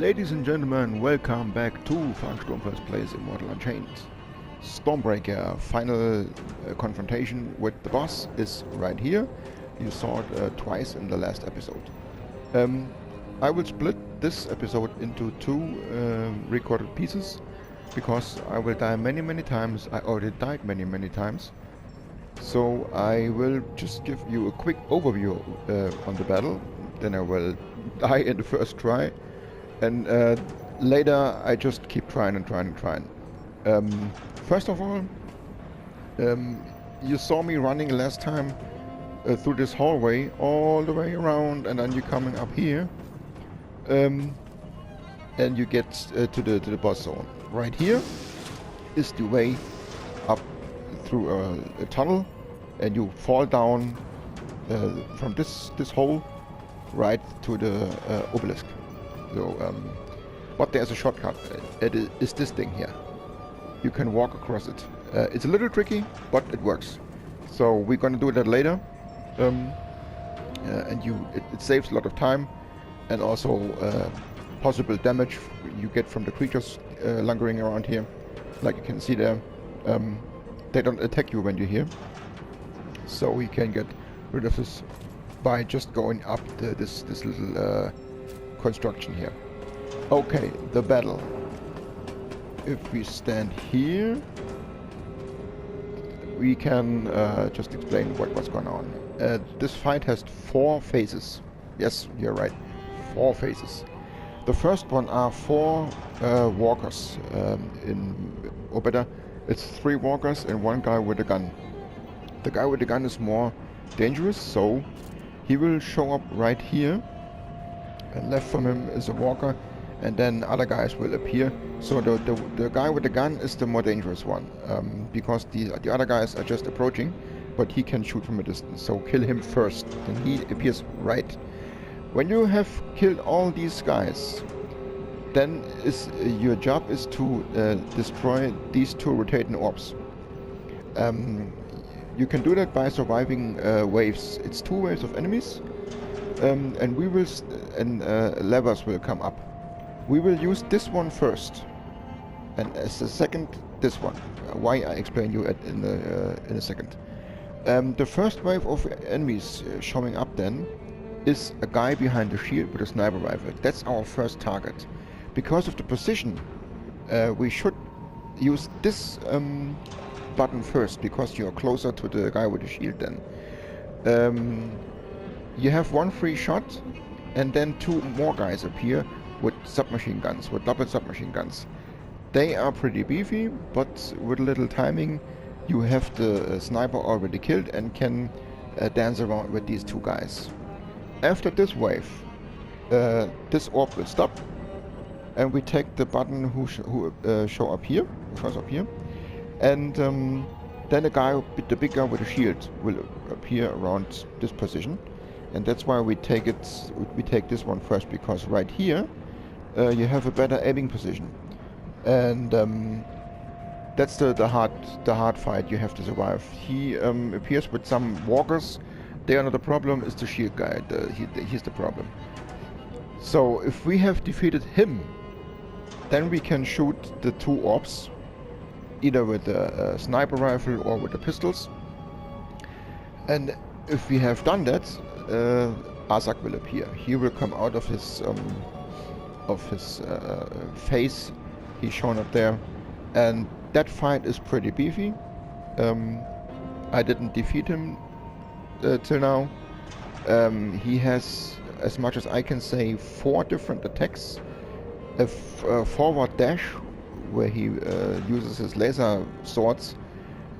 Ladies and gentlemen, welcome back to Falk Sturmfels plays Immortal Unchained. Stormbreaker, final confrontation with the boss is right here. You saw it twice in the last episode. I will split this episode into two recorded pieces because I will die many times. I already died many times. So I will just give you a quick overview on the battle. Then I will die in the first try. And later I just keep trying. First of all, you saw me running last time through this hallway all the way around, and then you're coming up here, and you get to the boss zone. Right here is the way up through a tunnel, and you fall down from this hole right to the obelisk. So, but there's a shortcut. It is this thing here. You can walk across it. It's a little tricky, but it works. So we're gonna do that later. And it saves a lot of time, and also possible damage you get from the creatures lingering around here. Like you can see there, they don't attack you when you're here. So we can get rid of this by just going up this little construction here. Okay, the battle. If we stand here, we can just explain what's going on. This fight has 4 phases. Yes, you're right, 4 phases. The first one are 4 walkers, or better, it's 3 walkers and 1 guy with a gun. The guy with the gun is more dangerous, so he will show up right here. And left from him is a walker, and then other guys will appear. So the guy with the gun is the more dangerous one, because the other guys are just approaching, but he can shoot from a distance. So kill him first, then he appears right. When you have killed all these guys, then your job is to destroy these 2 rotating orbs. You can do that by surviving waves. It's 2 waves of enemies. And we will levers will come up. We will use this one first, and as a second this one. Why I explain you in a second. The first wave of enemies showing up then is a guy behind the shield with a sniper rifle. That's our first target. Because of the position, we should use this button first, because you're closer to the guy with the shield then. You have 1 free shot, and then 2 more guys appear with submachine guns, with double submachine guns. They are pretty beefy, but with a little timing, you have the sniper already killed and can dance around with these 2 guys. After this wave, this orb will stop, and we take the button who shows up here, and then the guy, the big guy with the shield, will appear around this position. And that's why we take this one first, because right here you have a better aiming position, and that's the hard fight you have to survive. He appears with some walkers. They are not the problem. It's the shield guy. He's the problem. So if we have defeated him, then we can shoot the 2 orbs, either with a sniper rifle or with the pistols. And if we have done that, Asag will appear. He will come out of his face. He's shown up there, and that fight is pretty beefy. I didn't defeat him till now. He has, as much as I can say, 4 different attacks. A forward dash, where he uses his laser swords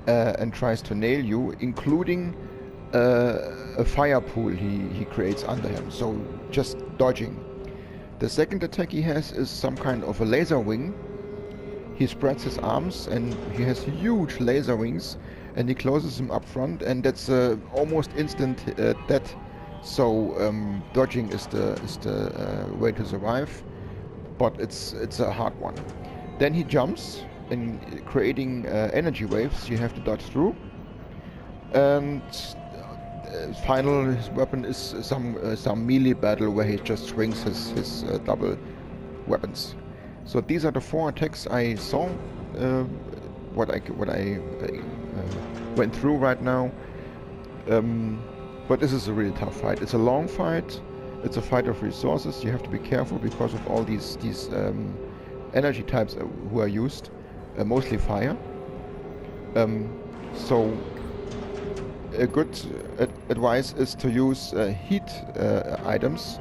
and tries to nail you, including a fire pool he creates under him, so just dodging. The second attack he has is some kind of a laser wing. He spreads his arms and he has huge laser wings, and he closes them up front, and that's almost instant death. So dodging is the way to survive, but it's a hard one. Then he jumps, and creating energy waves you have to dodge through. And his weapon is some melee battle where he just swings his double weapons. So these are the 4 attacks I saw, what I went through right now. But this is a really tough fight. It's a long fight. It's a fight of resources. You have to be careful because of all these energy types who are used, mostly fire. So a good advice is to use heat items.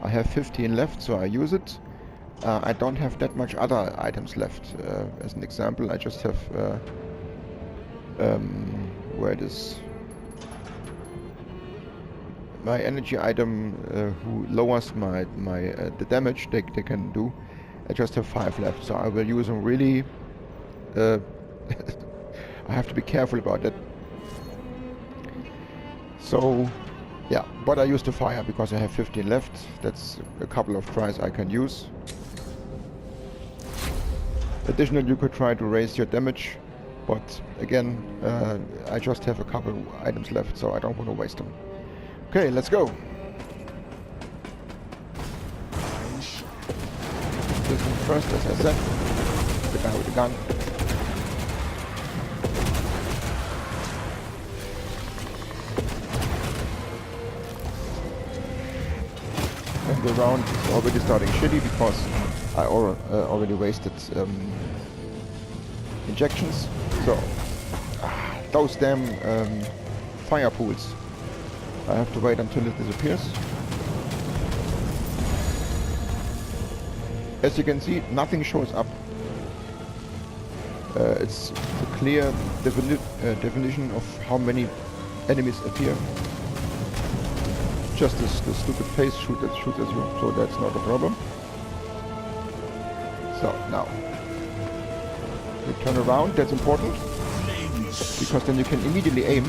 I have 15 left, so I use it. I don't have that much other items left. As an example, I just have where it is. My energy item who lowers the damage they can do. I just have 5 left, so I will use them really. I have to be careful about that. So, yeah, but I use the fire because I have 15 left. That's a couple of tries I can use. Additionally, you could try to raise your damage, but again, I just have a couple items left, so I don't want to waste them. Okay, let's go. This one first, as I said. The guy with the gun. And the round is already starting shitty because I already wasted injections. So, those damn fire pools. I have to wait until it disappears. As you can see, nothing shows up. It's a clear definition of how many enemies appear. Just the stupid face shoots at you, so that's not a problem. So now, you turn around, that's important, because then you can immediately aim.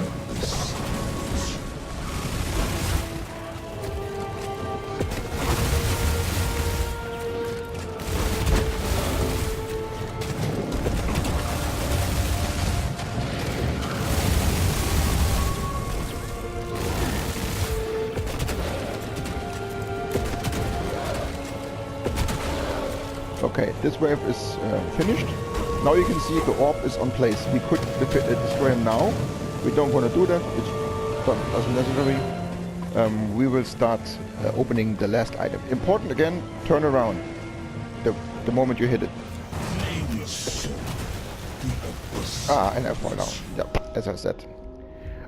Okay, this wave is finished. Now you can see the orb is on place. We could destroy him now. We don't want to do that. It's not necessary. We will start opening the last item. Important again, turn around the moment you hit it. Ah, and I fall down. Yep, as I said.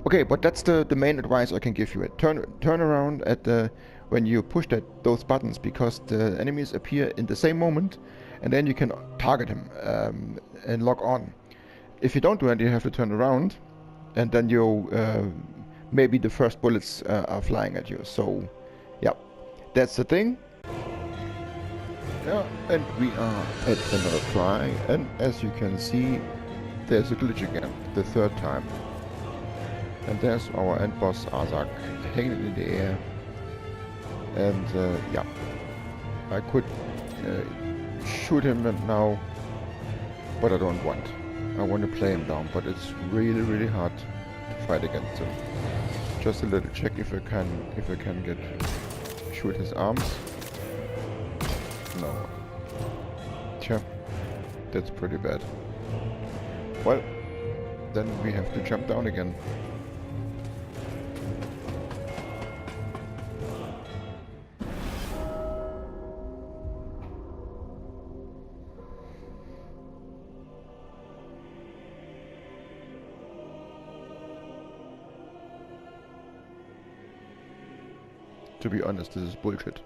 Okay, but that's the main advice I can give you. Turn around at when you push those buttons, because the enemies appear in the same moment, and then you can target him and lock on. If you don't do that, you have to turn around, and then you maybe the first bullets are flying at you. So, yeah, that's the thing. Yeah, and we are at another try, and as you can see, there's a glitch again, the 3rd time. And there's our end boss Asag hanging in the air. And yeah, I could shoot him now, but I don't want. I want to play him down, but it's really hard to fight against him. Just a little check if I can shoot his arms. No. Tja, that's pretty bad. Well, then we have to jump down again. To be honest, this is bullshit.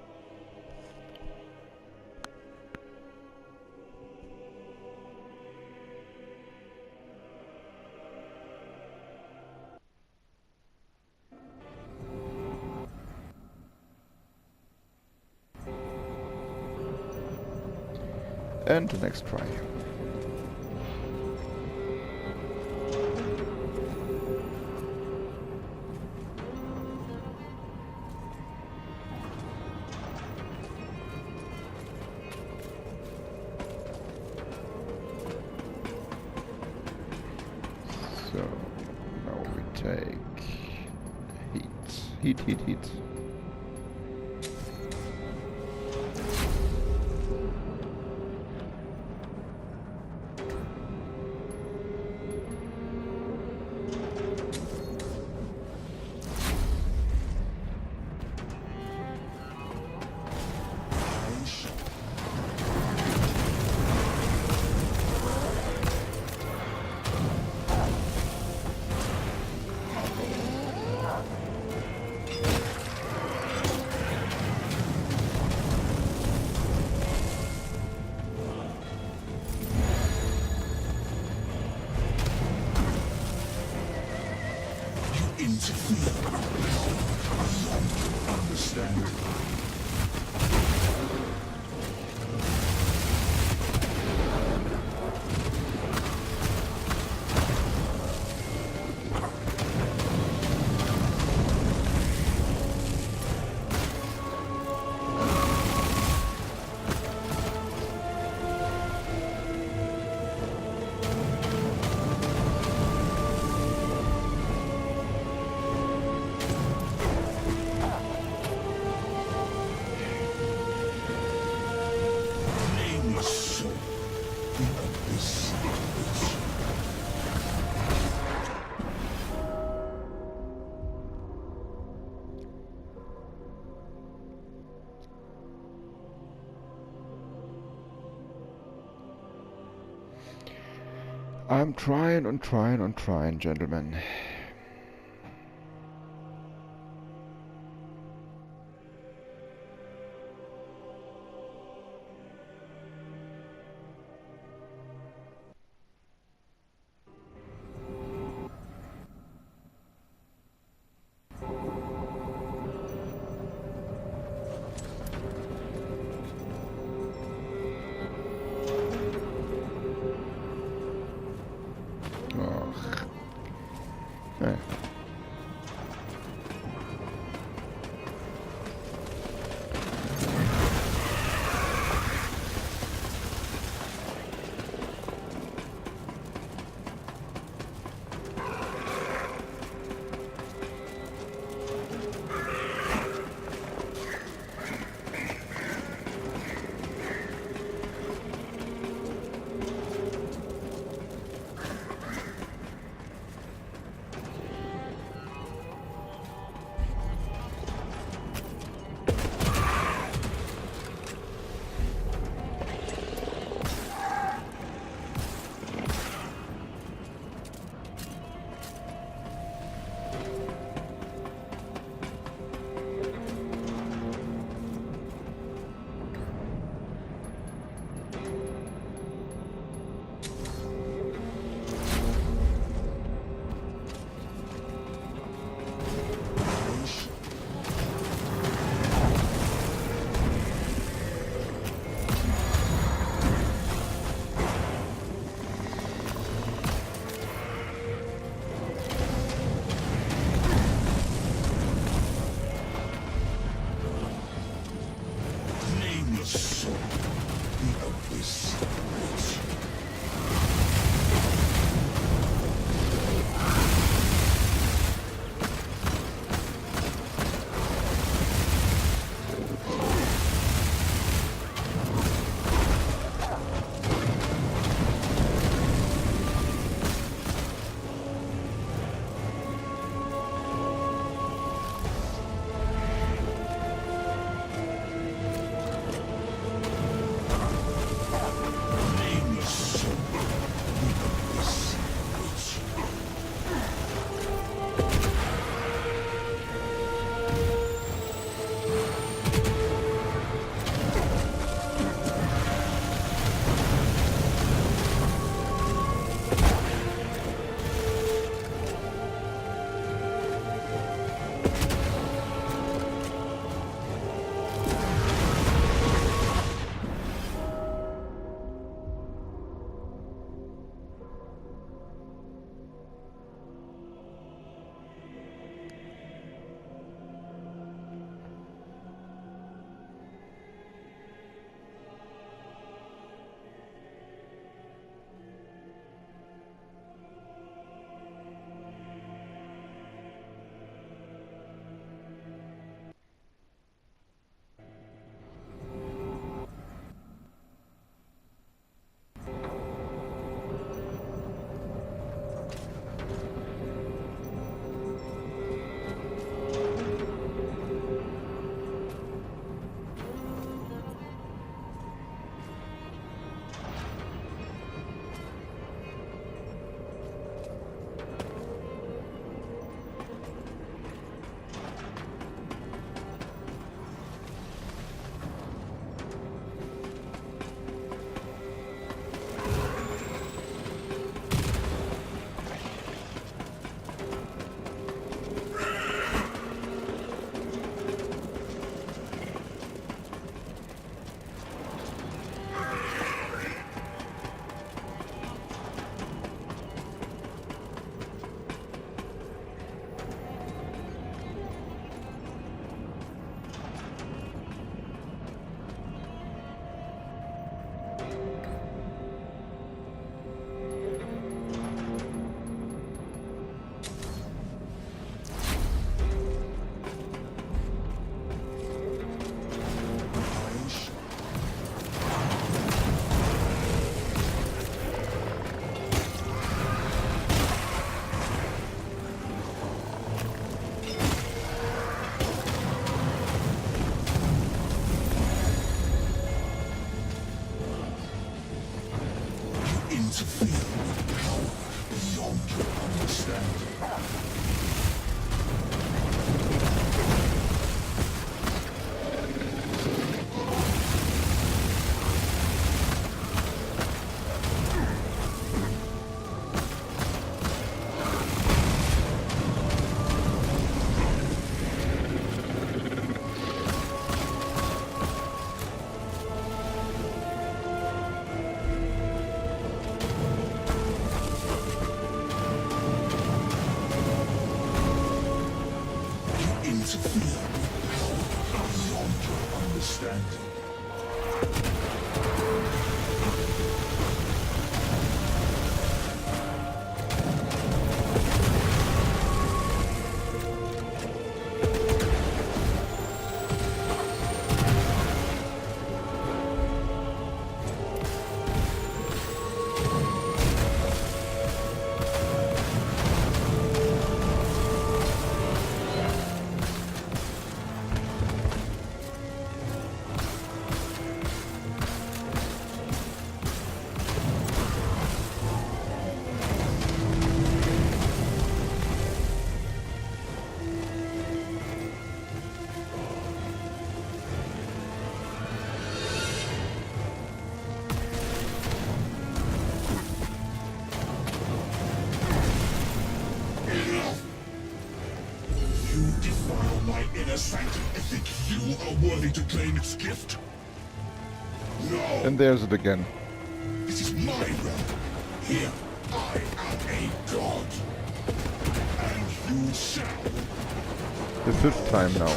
And the next try. So now we take heat. Interfere. Understanding. I'm trying and trying and trying, gentlemen. Ugh. Eh. interfere with power beyond your understanding. I think you are worthy to claim its gift? No! And there's it again. This is my realm. Here, I am a god. And you shall. The 5th time now.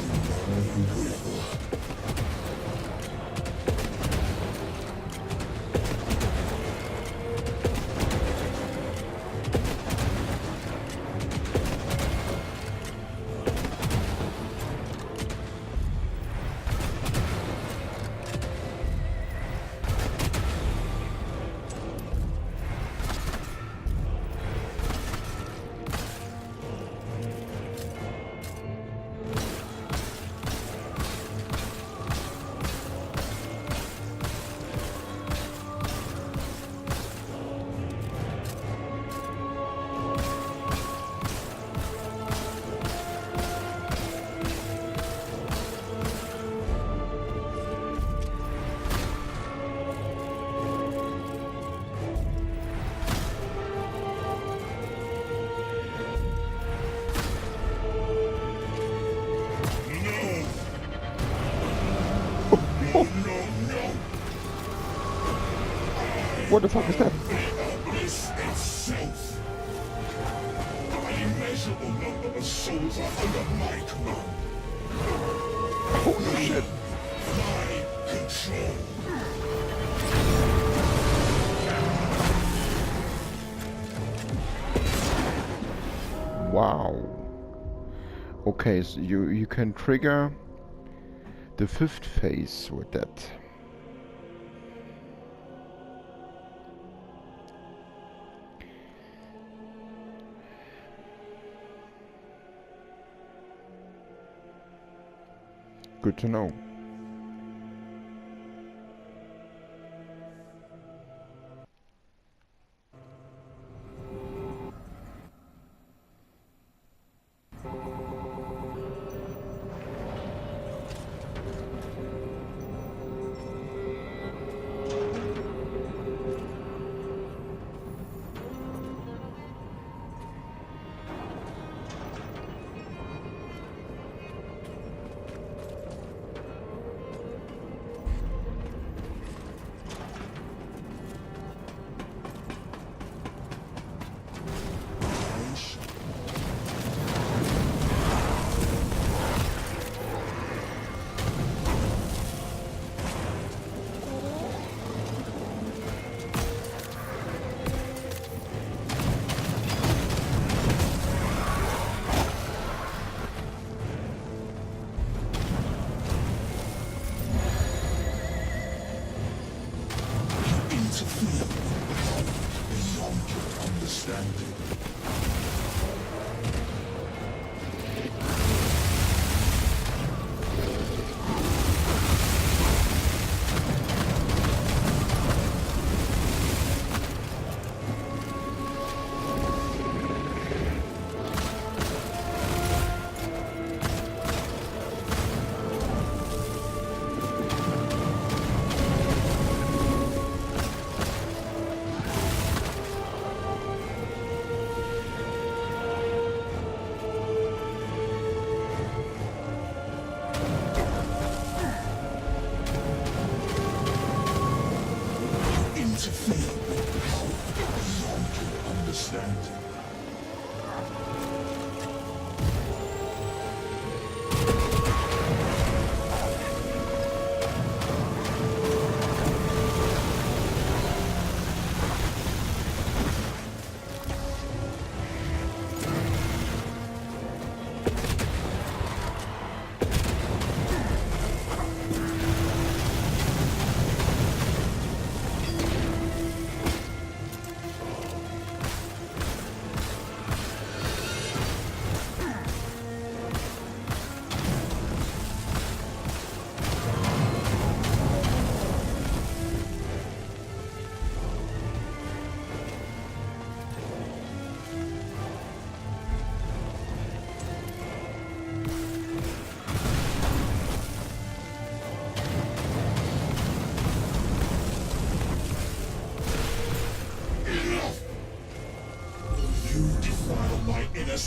What the fuck is that? Abyss itself. An immeasurable number of souls are under my command. Holy shit. My control. Wow. Okay, so you can trigger the 5th phase with that. Good to know.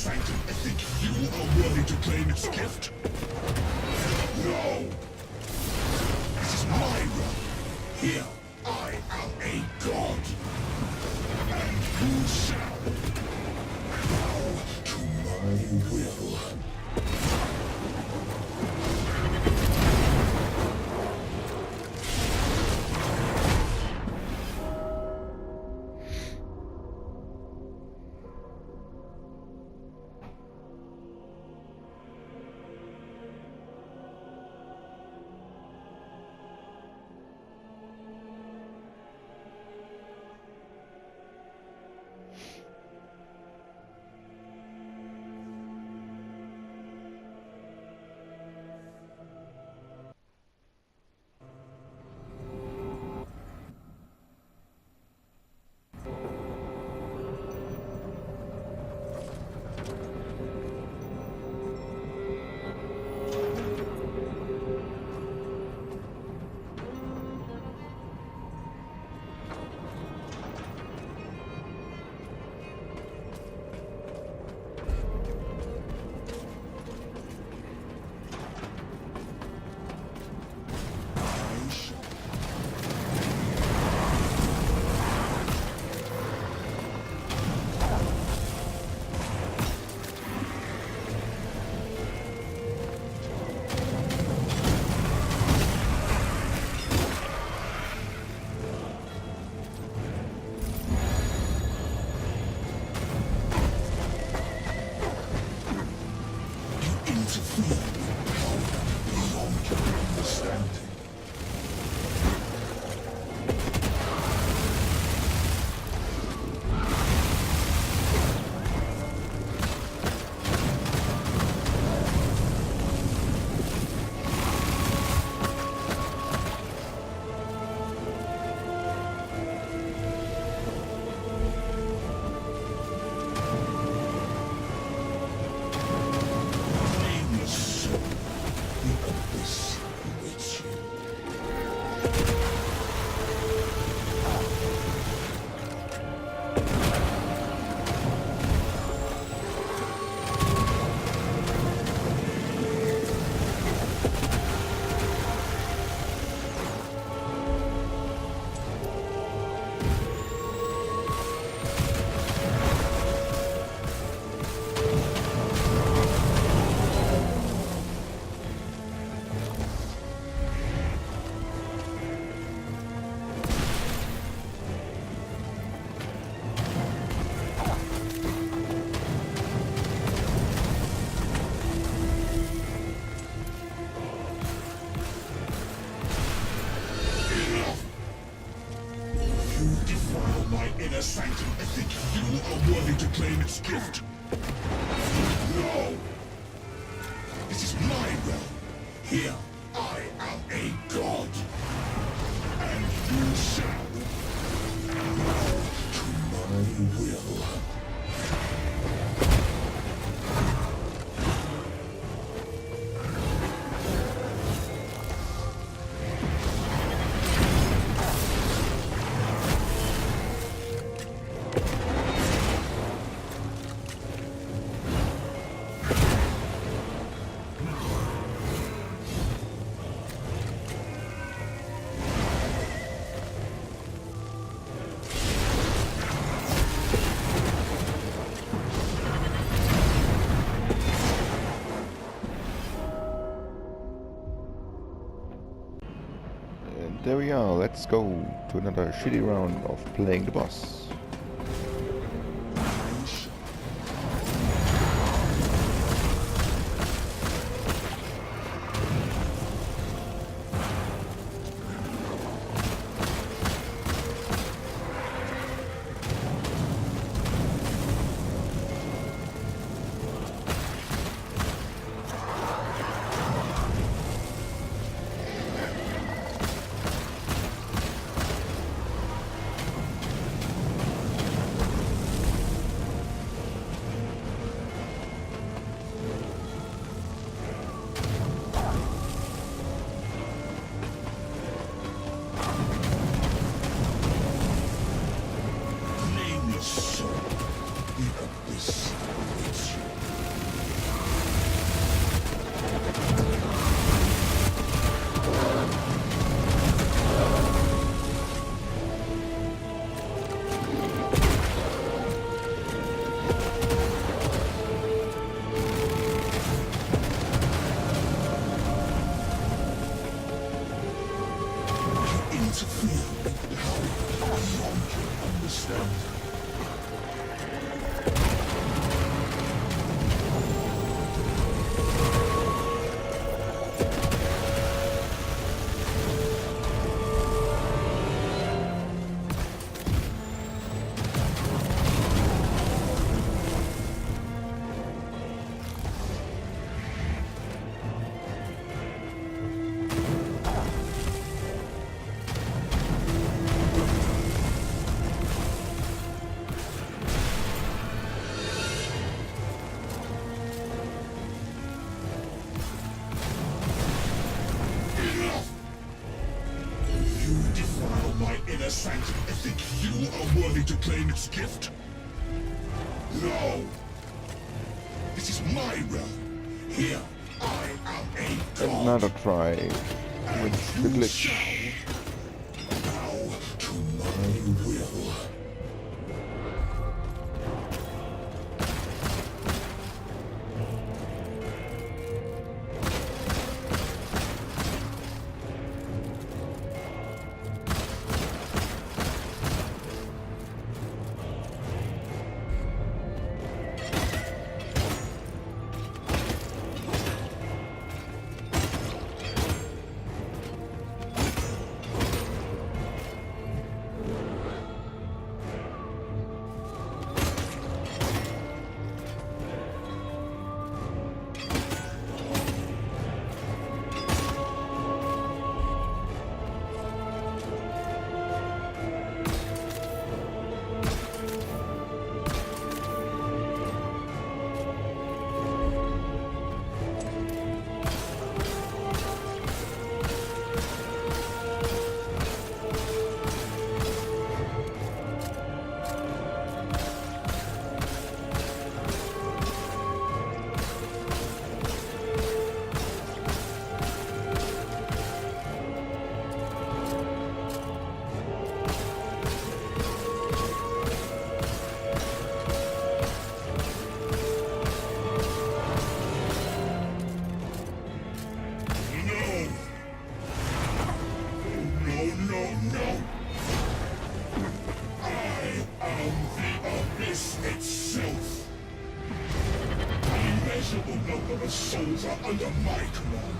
sanctum and think you are worthy to claim its gift? No! This is my realm. Here, I am a god. And you shall bow to my will. Sanctum and think you are worthy to claim its gift. No! This is my realm. Here, I am a god. And you shall bow to my will. There we are, let's go to another shitty round of playing the boss. Interfere with power beyond your understanding. Sanctum, I think you are worthy to claim its gift? No! This is my realm. Here, I am a god. Another try with the glitch. Bow to my will. Souls are under my command.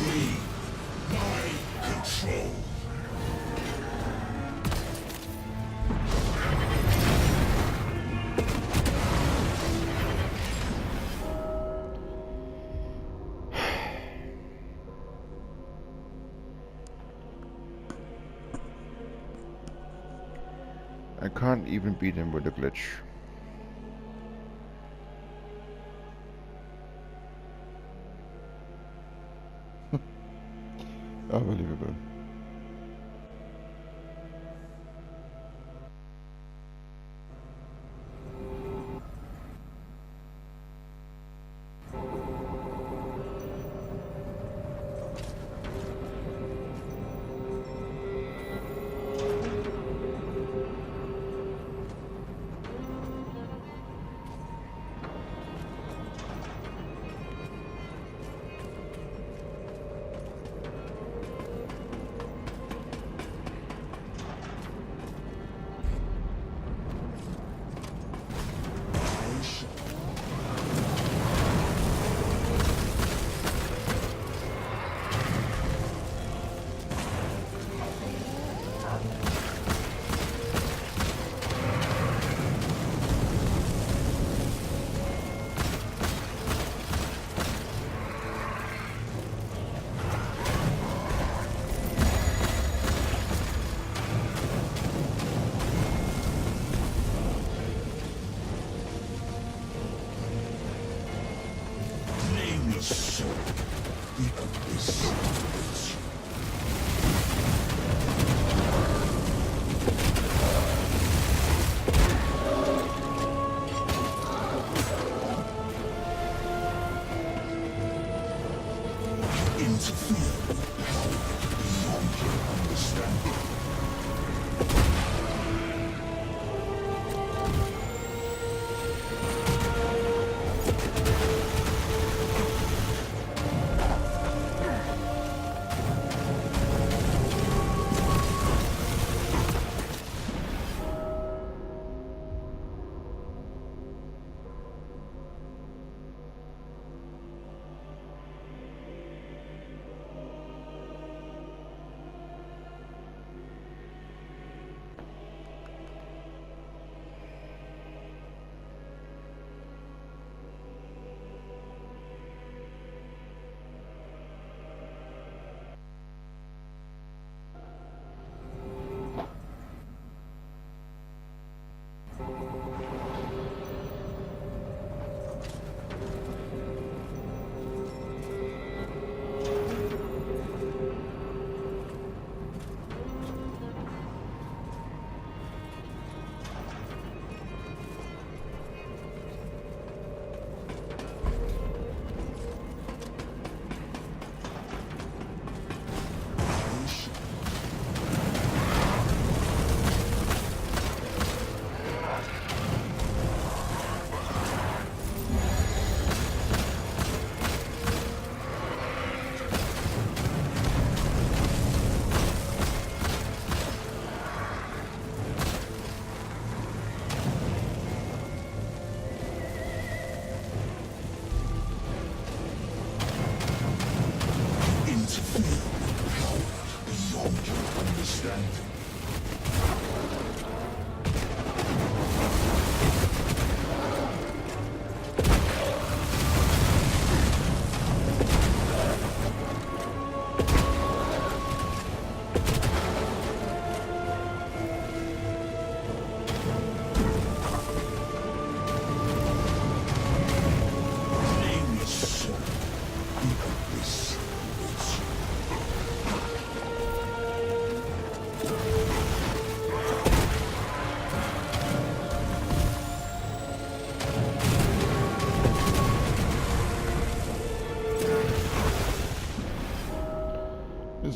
Leave my control. I can't even beat him with a glitch. Unbelievable.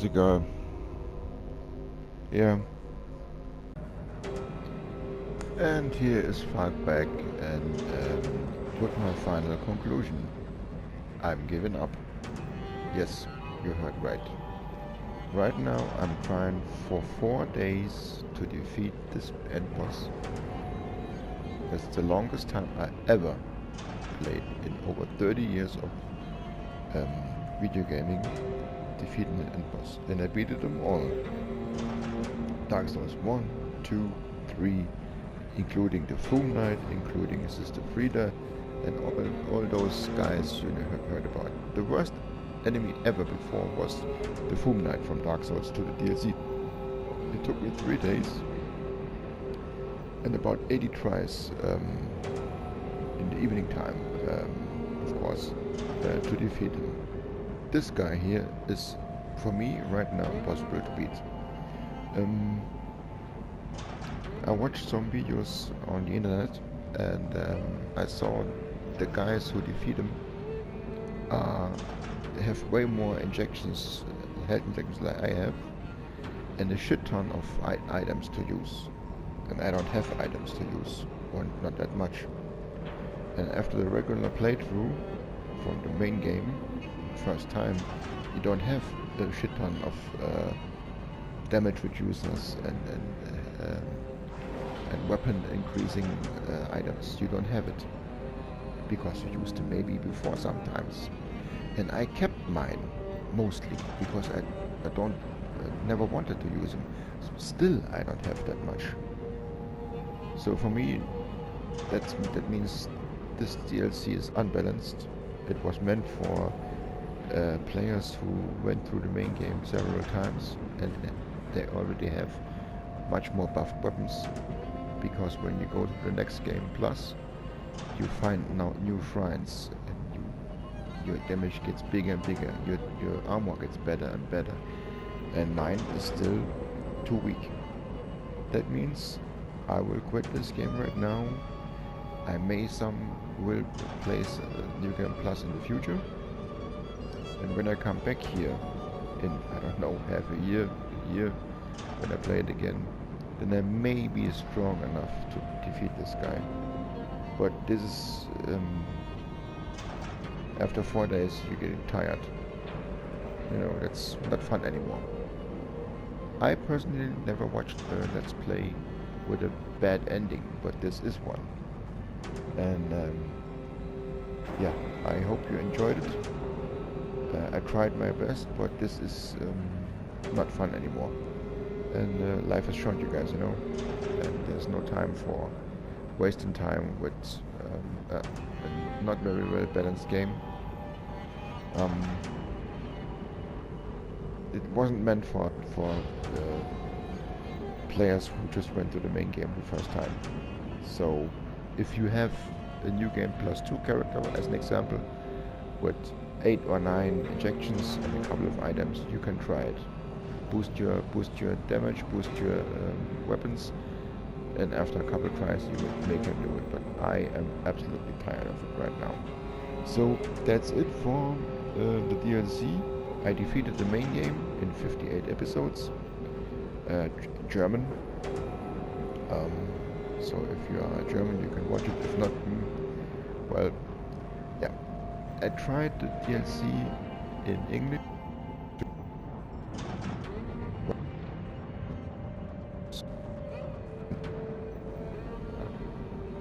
pussy girl. Yeah. And here is Falk back and with my final conclusion. I'm giving up. Yes, you heard right. Right now I'm trying for 4 days to defeat this end boss. That's the longest time I ever played in over 30 years of video gaming, defeating an end boss. And I beat them all. Dark Souls 1, 2, 3, including the Foom Knight, including Sister Frida, and all those guys you have heard about. The worst enemy ever before was the Foom Knight from Dark Souls to the DLC. It took me 3 days and about 80 tries in the evening time, of course, to defeat him. This guy here is, for me, right now impossible to beat. I watched some videos on the internet and I saw the guys who defeat him have way more injections, health injections like I have, and a shit ton of items to use. And I don't have items to use, or not that much. And after the regular playthrough from the main game, first time, you don't have a shit ton of damage reducers and weapon increasing items. You don't have it because you used them maybe before sometimes. And I kept mine mostly because I never wanted to use them. Still, I don't have that much. So for me, that means this DLC is unbalanced. It was meant for players who went through the main game several times and they already have much more buffed weapons, because when you go to the next game plus, you find now new shrines and your damage gets bigger and bigger, your armor gets better and better, and mine is still too weak. That means I will quit this game right now. I will place New Game Plus in the future, and when I come back here in, I don't know, half a year, when I play it again, then I may be strong enough to defeat this guy. But this is, after 4 days you're getting tired. You know, that's not fun anymore. I personally never watched a Let's Play with a bad ending, but this is one. And yeah, I hope you enjoyed it. I tried my best, but this is not fun anymore. And life has shown you guys, you know, and there's no time for wasting time with a not very well balanced game. It wasn't meant for players who just went to the main game the first time. So if you have a New Game Plus 2 character, as an example, with 8 or 9 injections and a couple of items, you can try it. Boost your damage, boost your weapons, and after a couple of tries you will make him do it. But I am absolutely tired of it right now. So that's it for the DLC. I defeated the main game in 58 episodes. German. So if you are German, you can watch it. If not, well, yeah. I tried the DLC in English.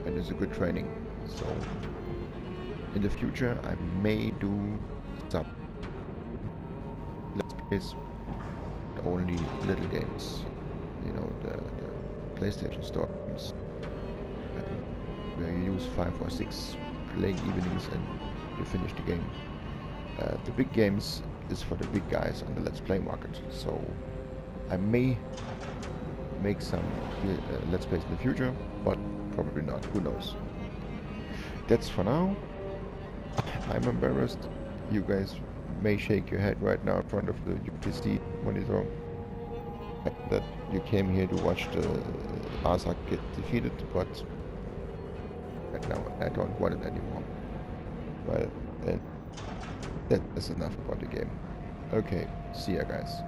And it's a good training. So in the future, I may do some Let's Plays, only little games. You know, the PlayStation Store games, where you use 5 or 6 playing evenings and you finish the game. The big games is for the big guys on the Let's Play market. So I may make some Let's Plays in the future, but probably not. Who knows? That's for now. I'm embarrassed. You guys may shake your head right now in front of the UPC monitor that you came here to watch the Asag get defeated, but right now I don't want it anymore. Well, that is enough about the game. Okay, see ya guys.